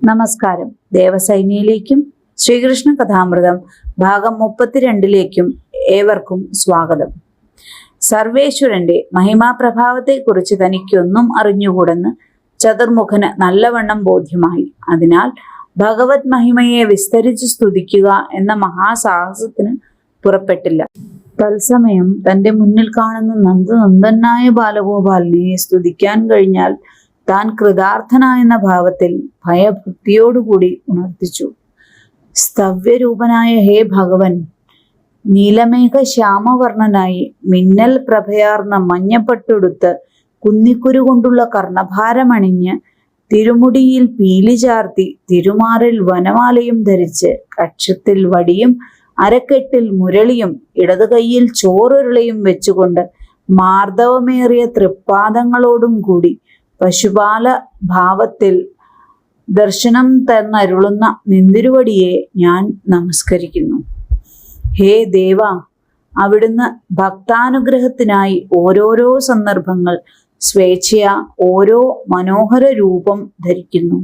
നമസ്കാരം. ദേവസൈന്യയിലേക്കും ശ്രീകൃഷ്ണ കഥാമൃതം ഭാഗം 32 ഏവർക്കും സ്വാഗതം. സർവേശ്വരന്റെ മഹിമാപ്രഭാവത്തെക്കുറിച്ച് തനിക്കൊന്നും അറിഞ്ഞുകൂടെന്ന് ചതുർമുഖന് നല്ലവണ്ണം ബോധ്യമായി. അതിനാൽ ഭഗവത് മഹിമയെ വിസ്തരിച്ച് സ്തുതിക്കുക എന്ന മഹാസാഹസത്തിന് പുറപ്പെട്ടില്ല. തത്സമയം തന്റെ മുന്നിൽ കാണുന്ന നന്ദനന്ദനായ ബാലഗോപാലനെ സ്തുതിക്കാൻ കഴിഞ്ഞാൽ താൻ കൃതാർത്ഥനായെന്ന ഭാവത്തിൽ ഭയഭക്തിയോടുകൂടി ഉണർത്തിച്ചു. സ്തവ്യരൂപനായ ഹേ ഭഗവൻ, നീലമേഘ ശ്യാമവർണ്ണനായി മിന്നൽ പ്രഭയാർന്ന മഞ്ഞപ്പട്ടുടുത്ത് കുന്നിക്കുരു കൊണ്ടുള്ള കർണഭാരമണിഞ്ഞ് തിരുമുടിയിൽ പീലി ചാർത്തി തിരുമാറിൽ വനമാലയും ധരിച്ച് കക്ഷത്തിൽ വടിയും അരക്കെട്ടിൽ മുരളിയും ഇടതു കൈയിൽ ചോറുരുളയും വെച്ചുകൊണ്ട് മാർദ്ദവമേറിയ തൃപ്പാദങ്ങളോടും കൂടി പശുപാല ഭാവത്തിൽ ദർശനം തന്നരുളുന്ന നിന്തിരുവടിയെ ഞാൻ നമസ്കരിക്കുന്നു. ഹേ ദേവ, അവിടുന്ന് ഭക്താനുഗ്രഹത്തിനായി ഓരോരോ സന്ദർഭങ്ങൾ സ്വേച്ഛയാ ഓരോ മനോഹര രൂപം ധരിക്കുന്നു.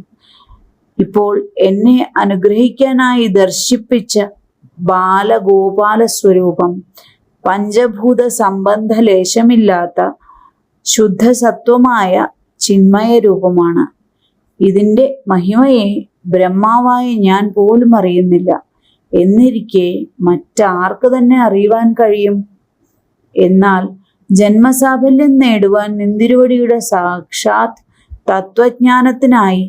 ഇപ്പോൾ എന്നെ അനുഗ്രഹിക്കാനായി ദർശിപ്പിച്ച ബാലഗോപാല സ്വരൂപം പഞ്ചഭൂത സംബന്ധ ലേശമില്ലാത്ത ശുദ്ധസത്വമായ ചിന്മയ രൂപമാണ്. ഇതിൻ്റെ മഹിമയെ ബ്രഹ്മാവായ ഞാൻ പോലും അറിയുന്നില്ല. എന്നിരിക്കെ മറ്റാർക്ക് തന്നെ അറിയുവാൻ കഴിയും? എന്നാൽ ജന്മസാഫല്യം നേടുവാൻ നിന്തിരുവടിയുടെ സാക്ഷാത് തത്വജ്ഞാനത്തിനായി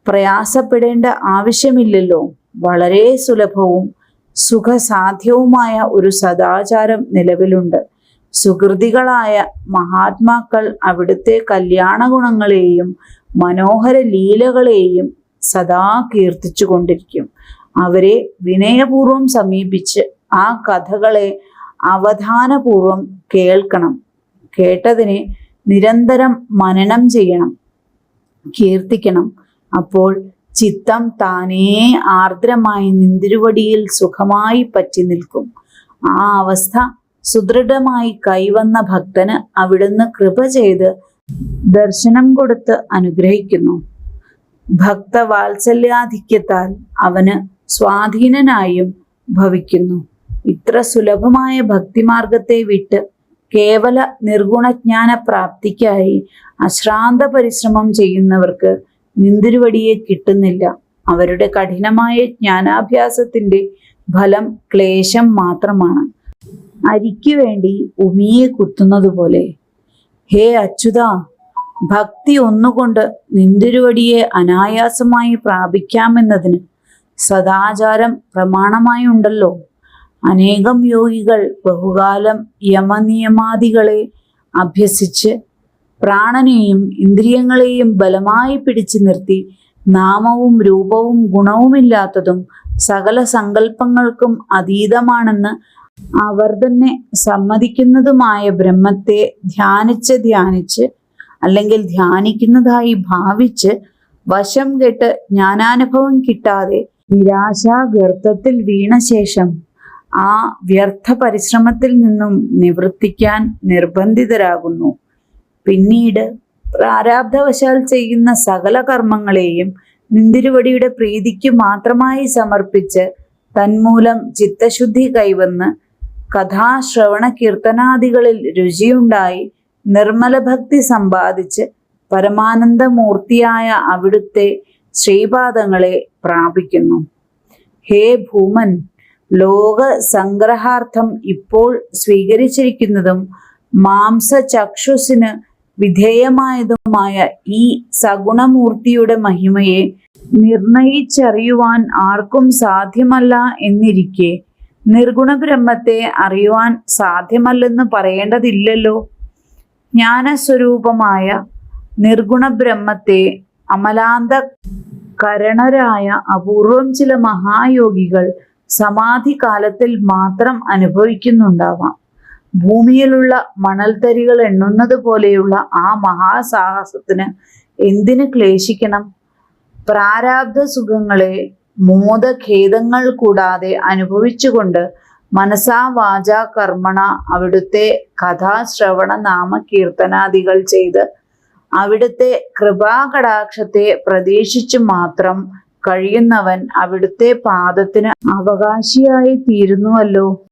പ്രയാസപ്പെടേണ്ട ആവശ്യമില്ലല്ലോ. വളരെ സുലഭവും സുഖസാധ്യവുമായ ഒരു സദാചാരം നിലവിലുണ്ട്. സുഹൃതികളായ മഹാത്മാക്കൾ അവിടുത്തെ കല്യാണ ഗുണങ്ങളെയും മനോഹര ലീലകളെയും സദാ കീർത്തിച്ചു കൊണ്ടിരിക്കും. അവരെ വിനയപൂർവം സമീപിച്ച് ആ കഥകളെ അവധാനപൂർവം കേൾക്കണം. കേട്ടതിനെ നിരന്തരം മനനം ചെയ്യണം, കീർത്തിക്കണം. അപ്പോൾ ചിത്തം താനേ ആർദ്രമായി നിന്തിരുവടിയിൽ സുഖമായി പറ്റി നിൽക്കും. ആ അവസ്ഥ സുദൃഢമായി കൈവന്ന ഭക്തന് അവിടുന്ന് കൃപ ചെയ്ത് ദർശനം കൊടുത്ത് അനുഗ്രഹിക്കുന്നു. ഭക്തവാത്സല്യാധിക്യത്താൽ അവന് സ്വാധീനനായും ഭവിക്കുന്നു. ഇത്ര സുലഭമായ ഭക്തിമാർഗത്തെ വിട്ട് കേവല നിർഗുണജ്ഞാന പ്രാപ്തിക്കായി അശ്രാന്ത പരിശ്രമം ചെയ്യുന്നവർക്ക് നിന്തിരുവടിയെ കിട്ടുന്നില്ല. അവരുടെ കഠിനമായ ജ്ഞാനാഭ്യാസത്തിന്റെ ഫലം ക്ലേശം മാത്രമാണ്. അരിക്കു വേണ്ടി ഉമിയെ കുത്തുന്നത് പോലെ. ഹേ അച്യുത, ഭക്തി ഒന്നുകൊണ്ട് നിന്തിരുവടിയെ അനായാസമായി പ്രാപിക്കാമെന്നതിന് സദാചാരം പ്രമാണമായി ഉണ്ടല്ലോ. അനേകം യോഗികൾ ബഹുകാലം യമനിയമാദികളെ അഭ്യസിച്ച് പ്രാണനെയും ഇന്ദ്രിയങ്ങളെയും ബലമായി പിടിച്ചു നിർത്തി നാമവും രൂപവും ഗുണവുമില്ലാത്തതും സകല സങ്കല്പങ്ങൾക്കും അതീതമാണെന്ന് അവർ തന്നെ സമ്മതിക്കുന്നതുമായ ബ്രഹ്മത്തെ ധ്യാനിച്ച് അല്ലെങ്കിൽ ധ്യാനിക്കുന്നതായി ഭാവിച്ച് വശം കെട്ട് ജ്ഞാനാനുഭവം കിട്ടാതെ നിരാശാഗർത്തത്തിൽ വീണ ശേഷം ആ വ്യർത്ഥ പരിശ്രമത്തിൽ നിന്നും നിവൃത്തിക്കാൻ നിർബന്ധിതരാകുന്നു. പിന്നീട് പ്രാരാബ്ധവശാൽ ചെയ്യുന്ന സകല കർമ്മങ്ങളെയും നിന്തിരുവടിയുടെ പ്രീതിക്ക് മാത്രമായി സമർപ്പിച്ച് തന്മൂലം ചിത്തശുദ്ധി കൈവന്ന് കഥാശ്രവണ കീർത്തനാദികളിൽ രുചിയുണ്ടായി നിർമ്മല ഭക്തി സമ്പാദിച്ച് പരമാനന്ദമൂർത്തിയായ അവിടുത്തെ ശ്രീപാദങ്ങളെ പ്രാപിക്കുന്നു. ഹേ ഭൂമൻ, ലോക സംഗ്രഹാർത്ഥം ഇപ്പോൾ സ്വീകരിച്ചിരിക്കുന്നതും മാംസചക്ഷുസിന് വിധേയമായതുമായ ഈ സഗുണമൂർത്തിയുടെ മഹിമയെ നിർണയിച്ചറിയുവാൻ ആർക്കും സാധ്യമല്ല എന്നിരിക്കെ നിർഗുണബ്രഹ്മത്തെ അറിയുവാൻ സാധ്യമല്ലെന്ന് പറയേണ്ടതില്ലല്ലോ. ജ്ഞാനസ്വരൂപമായ നിർഗുണബ്രഹ്മത്തെ അമലാന്ത കരണരായ അപൂർവം ചില മഹായോഗികൾ സമാധി കാലത്തിൽ മാത്രം അനുഭവിക്കുന്നുണ്ടാവാം. ഭൂമിയിലുള്ള മണൽത്തരികൾ എണ്ണുന്നത് പോലെയുള്ള ആ മഹാസാഹസത്തിന് എന്തിന് ക്ലേശിക്കണം? പ്രാരാബ്ധ സുഖങ്ങളെ മോദഖേദങ്ങൾ കൂടാതെ അനുഭവിച്ചുകൊണ്ട് മനസാ വാചാ കർമ്മണ അവിടുത്തെ കഥാശ്രവണ നാമകീർത്തനാദികൾ ചെയ്ത് അവിടുത്തെ കൃപാകടാക്ഷത്തെ പ്രതീക്ഷിച്ചു മാത്രം കഴിയുന്നവൻ അവിടുത്തെ പാദത്തിന് അവകാശിയായി തീരുന്നുവല്ലോ.